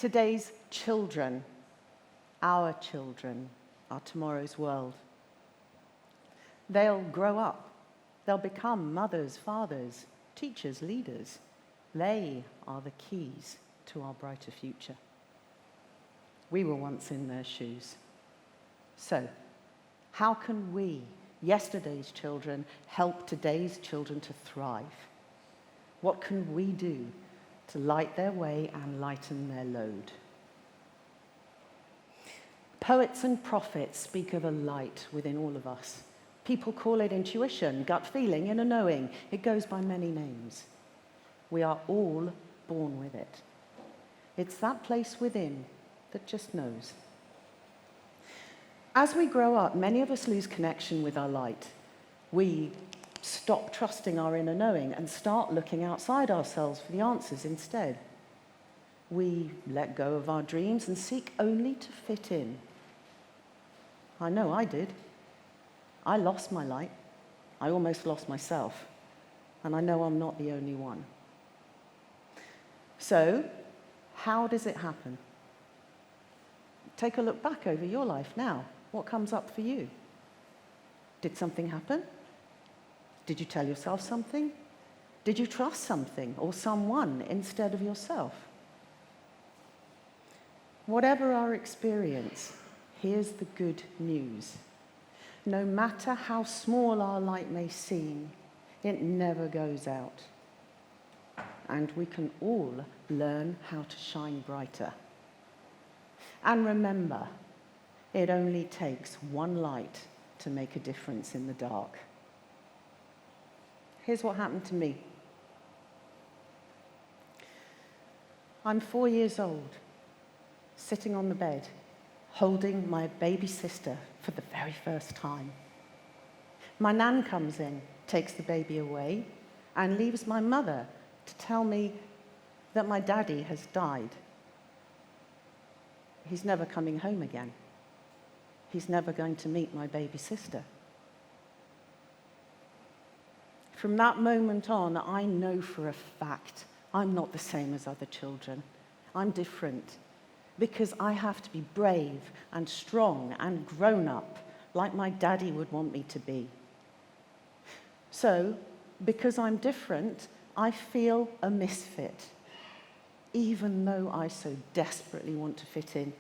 Today's children, our children, are tomorrow's world. They'll grow up. They'll become mothers, fathers, teachers, leaders. They are the keys to our brighter future. We were once in their shoes. So, how can we, yesterday's children, help today's children to thrive? What can we do to light their way and lighten their load? Poets and prophets speak of a light within all of us. People call it intuition, gut feeling, inner knowing. It goes by many names. We are all born with it. It's that place within that just knows. As we grow up, many of us lose connection with our light. We stop trusting our inner knowing and start looking outside ourselves for the answers instead. We let go of our dreams and seek only to fit in. I know I did. I lost my light. I almost lost myself. And I know I'm not the only one. So, how does it happen? Take a look back over your life now. What comes up for you? Did something happen? Did you tell yourself something? Did you trust something or someone instead of yourself? Whatever our experience, here's the good news. No matter how small our light may seem, it never goes out. And we can all learn how to shine brighter. And remember, it only takes one light to make a difference in the dark. Here's what happened to me. I'm 4 years old, sitting on the bed, holding my baby sister for the very first time. My nan comes in, takes the baby away, and leaves my mother to tell me that my daddy has died. He's never coming home again. He's never going to meet my baby sister. From that moment on, I know for a fact I'm not the same as other children. I'm different because I have to be brave and strong and grown up like my daddy would want me to be. So, because I'm different, I feel a misfit, even though I so desperately want to fit in.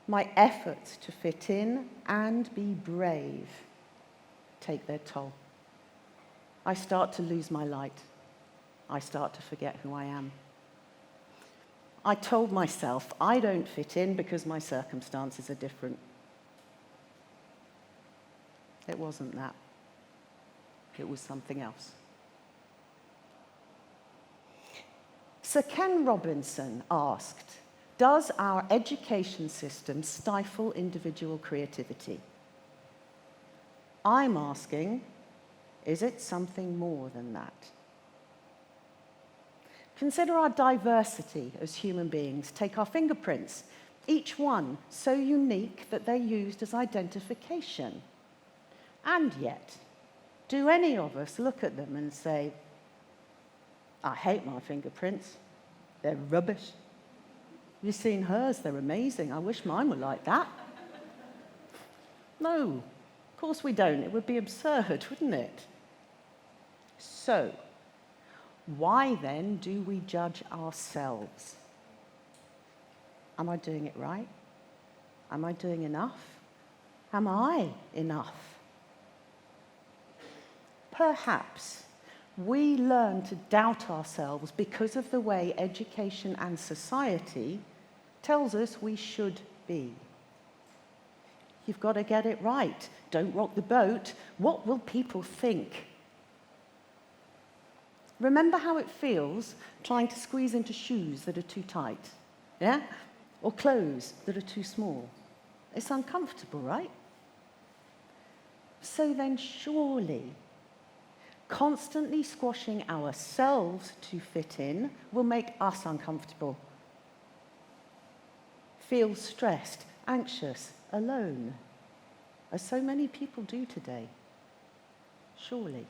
My efforts to fit in and be brave take their toll. I start to lose my light. I start to forget who I am. I told myself I don't fit in because my circumstances are different. It wasn't that. It was something else. Sir Ken Robinson asked, does our education system stifle individual creativity? I'm asking, is it something more than that? Consider our diversity as human beings. Take our fingerprints, each one so unique that they're used as identification. And yet, do any of us look at them and say, I hate my fingerprints, they're rubbish. You've seen hers, they're amazing. I wish mine were like that. No, of course we don't. It would be absurd, wouldn't it? So, why then do we judge ourselves? Am I doing it right? Am I doing enough? Am I enough? Perhaps we learn to doubt ourselves because of the way education and society tells us we should be. You've got to get it right. Don't rock the boat. What will people think? Remember how it feels trying to squeeze into shoes that are too tight, yeah? Or clothes that are too small. It's uncomfortable, right? So then surely, constantly squashing ourselves to fit in will make us uncomfortable. Feel stressed, anxious, alone, as so many people do today. Surely.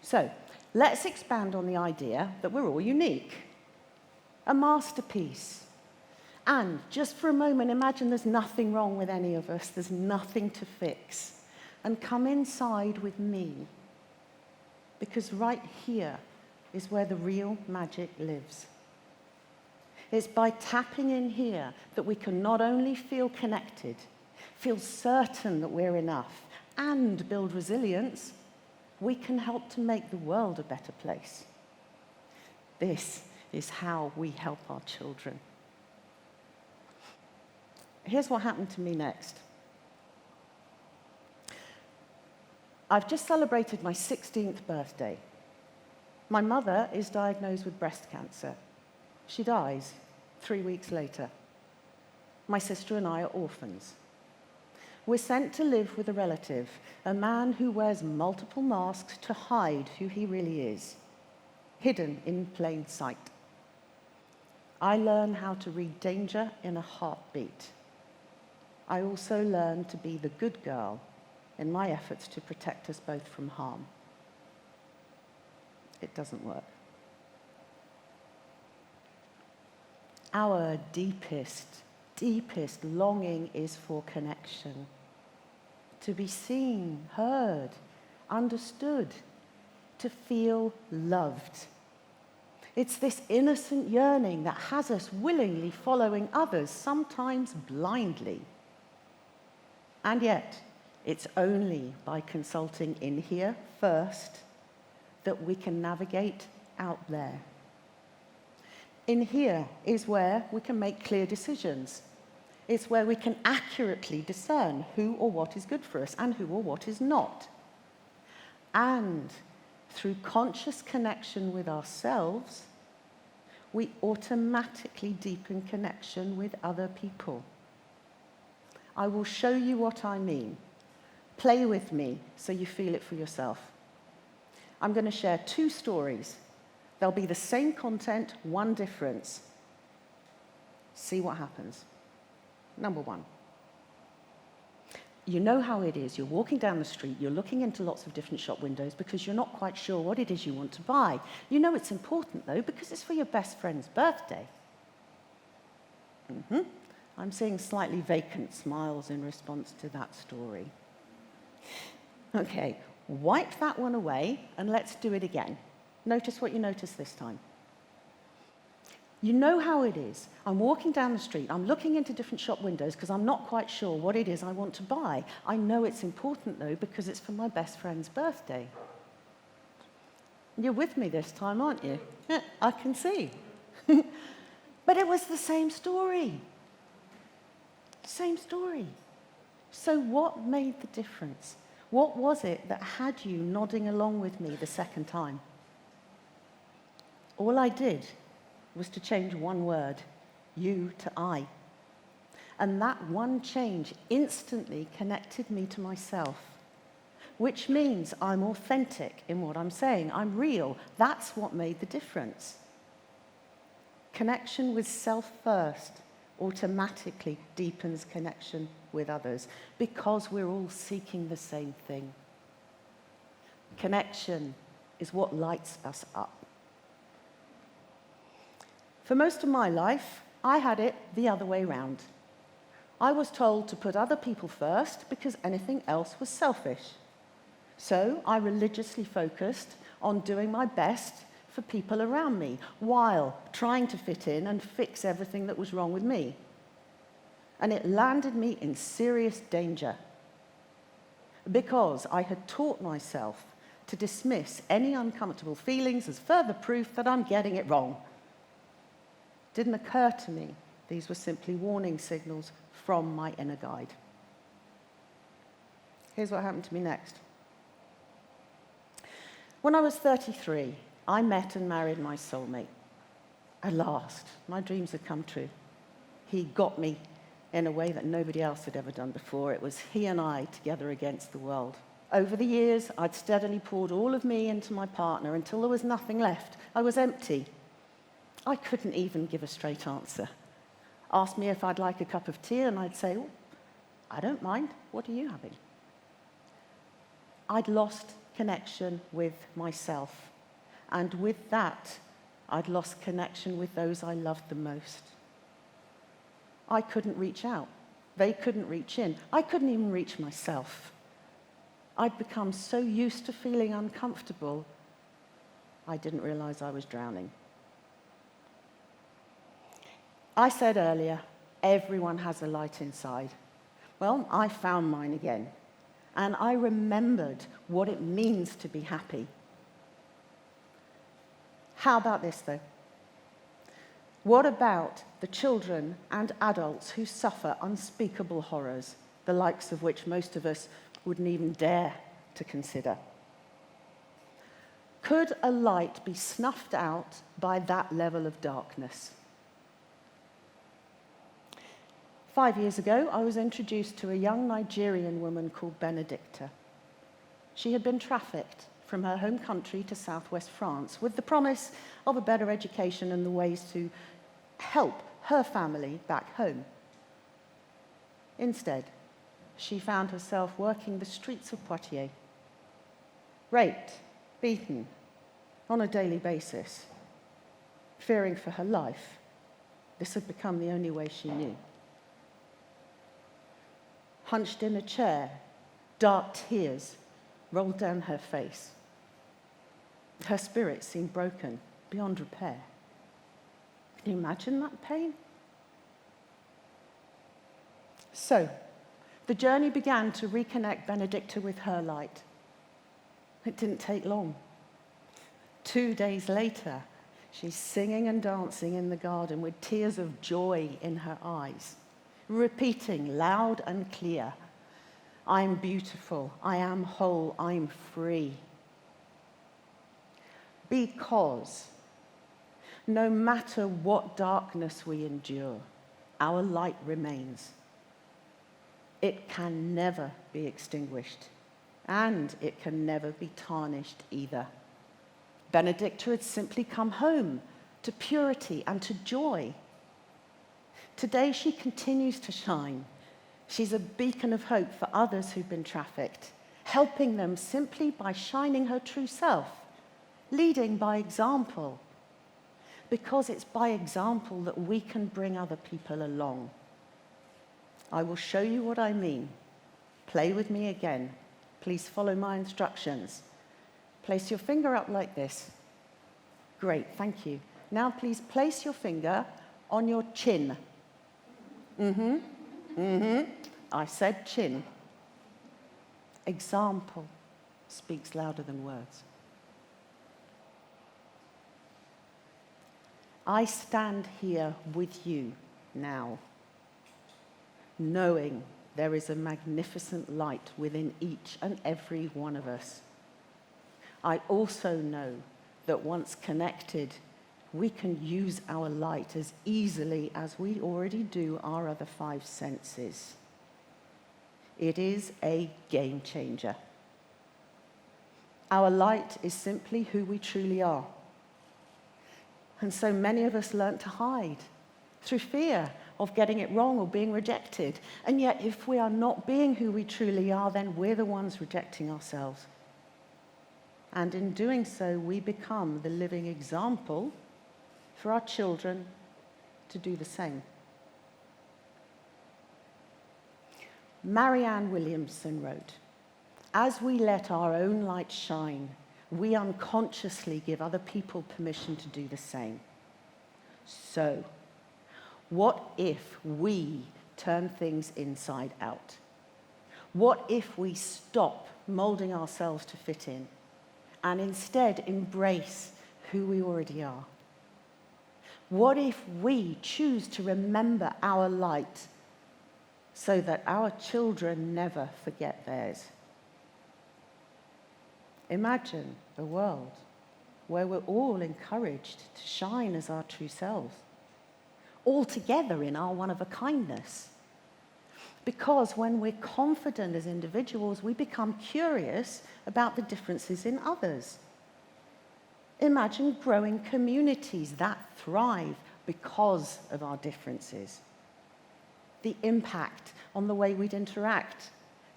So, let's expand on the idea that we're all unique, a masterpiece. And just for a moment, imagine there's nothing wrong with any of us. There's nothing to fix. And come inside with me. Because right here is where the real magic lives. It's by tapping in here that we can not only feel connected, feel certain that we're enough, and build resilience, we can help to make the world a better place. This is how we help our children. Here's what happened to me next. I've just celebrated my 16th birthday. My mother is diagnosed with breast cancer. She dies 3 weeks later. My sister and I are orphans. We're sent to live with a relative, a man who wears multiple masks to hide who he really is, hidden in plain sight. I learn how to read danger in a heartbeat. I also learn to be the good girl in my efforts to protect us both from harm. It doesn't work. Our deepest longing is for connection. To be seen, heard, understood, to feel loved. It's this innocent yearning that has us willingly following others, sometimes blindly. And yet, it's only by consulting in here first that we can navigate out there. In here is where we can make clear decisions. It's where we can accurately discern who or what is good for us and who or what is not. And through conscious connection with ourselves, we automatically deepen connection with other people. I will show you what I mean. Play with me so you feel it for yourself. I'm going to share 2 stories. They'll be the same content, one difference. See what happens. Number 1. You know how it is. You're walking down the street, you're looking into lots of different shop windows because you're not quite sure what it is you want to buy. You know it's important, though, because it's for your best friend's birthday. I'm seeing slightly vacant smiles in response to that story. Okay, wipe that one away and let's do it again. Notice what you notice this time. You know how it is. I'm walking down the street, I'm looking into different shop windows because I'm not quite sure what it is I want to buy. I know it's important, though, because it's for my best friend's birthday. You're with me this time, aren't you? Yeah, I can see. But it was the same story. Same story. So what made the difference? What was it that had you nodding along with me the second time? All I did was to change one word, you to I. And that one change instantly connected me to myself, which means I'm authentic in what I'm saying. I'm real. That's what made the difference. Connection with self first automatically deepens connection with others because we're all seeking the same thing. Connection is what lights us up. For most of my life, I had it the other way round. I was told to put other people first because anything else was selfish. So I religiously focused on doing my best for people around me while trying to fit in and fix everything that was wrong with me. And it landed me in serious danger because I had taught myself to dismiss any uncomfortable feelings as further proof that I'm getting it wrong. Didn't occur to me these were simply warning signals from my inner guide. Here's what happened to me next. When I was 33, I met and married my soulmate. At last, my dreams had come true. He got me in a way that nobody else had ever done before. It was he and I together against the world. Over the years, I'd steadily poured all of me into my partner until there was nothing left. I was empty. I couldn't even give a straight answer. Asked me if I'd like a cup of tea, and I'd say, oh, I don't mind. What are you having? I'd lost connection with myself. And with that, I'd lost connection with those I loved the most. I couldn't reach out. They couldn't reach in. I couldn't even reach myself. I'd become so used to feeling uncomfortable, I didn't realize I was drowning. I said earlier, everyone has a light inside. Well, I found mine again, and I remembered what it means to be happy. How about this, though? What about the children and adults who suffer unspeakable horrors, the likes of which most of us wouldn't even dare to consider? Could a light be snuffed out by that level of darkness? 5 years ago, I was introduced to a young Nigerian woman called Benedicta. She had been trafficked from her home country to southwest France with the promise of a better education and the ways to help her family back home. Instead, she found herself working the streets of Poitiers, raped, beaten on a daily basis, fearing for her life. This had become the only way she knew. Hunched in a chair, dark tears rolled down her face. Her spirit seemed broken beyond repair. Can you imagine that pain? So, the journey began to reconnect Benedicta with her light. It didn't take long. 2 days later, she's singing and dancing in the garden with tears of joy in her eyes, repeating loud and clear, "I'm beautiful, I am whole, I'm free." Because no matter what darkness we endure, our light remains. It can never be extinguished, and it can never be tarnished either. Benedicta had simply come home to purity and to joy. Today she continues to shine. She's a beacon of hope for others who've been trafficked, helping them simply by shining her true self, leading by example, because it's by example that we can bring other people along. I will show you what I mean. Play with me again. Please follow my instructions. Place your finger up like this. Great, thank you. Now please place your finger on your chin. I said chin. Example speaks louder than words. I stand here with you now, knowing there is a magnificent light within each and every one of us. I also know that once connected, we can use our light as easily as we already do our other 5 senses. It is a game changer. Our light is simply who we truly are. And so many of us learn to hide through fear of getting it wrong or being rejected. And yet, if we are not being who we truly are, then we're the ones rejecting ourselves. And in doing so, we become the living example for our children to do the same. Marianne Williamson wrote, "As we let our own light shine, we unconsciously give other people permission to do the same. So, what if we turn things inside out? What if we stop molding ourselves to fit in and instead embrace who we already are? What if we choose to remember our light so that our children never forget theirs? Imagine a world where we're all encouraged to shine as our true selves, all together in our one-of-a-kindness. Because when we're confident as individuals, we become curious about the differences in others. Imagine growing communities that thrive because of our differences. The impact on the way we'd interact,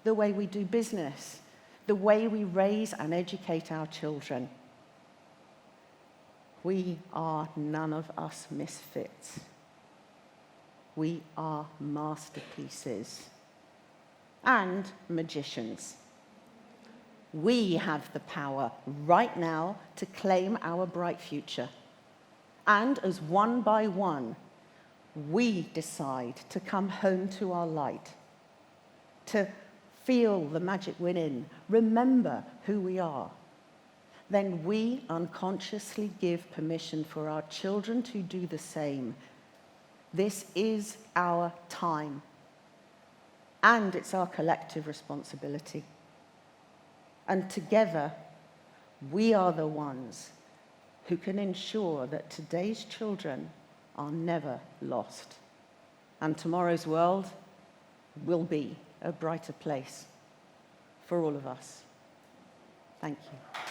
the way we do business, the way we raise and educate our children. We are none of us misfits. We are masterpieces and magicians. We have the power right now to claim our bright future. And as one by one, we decide to come home to our light, to feel the magic within, remember who we are. Then we unconsciously give permission for our children to do the same. This is our time, and it's our collective responsibility. And together, we are the ones who can ensure that today's children are never lost, and tomorrow's world will be a brighter place for all of us. Thank you.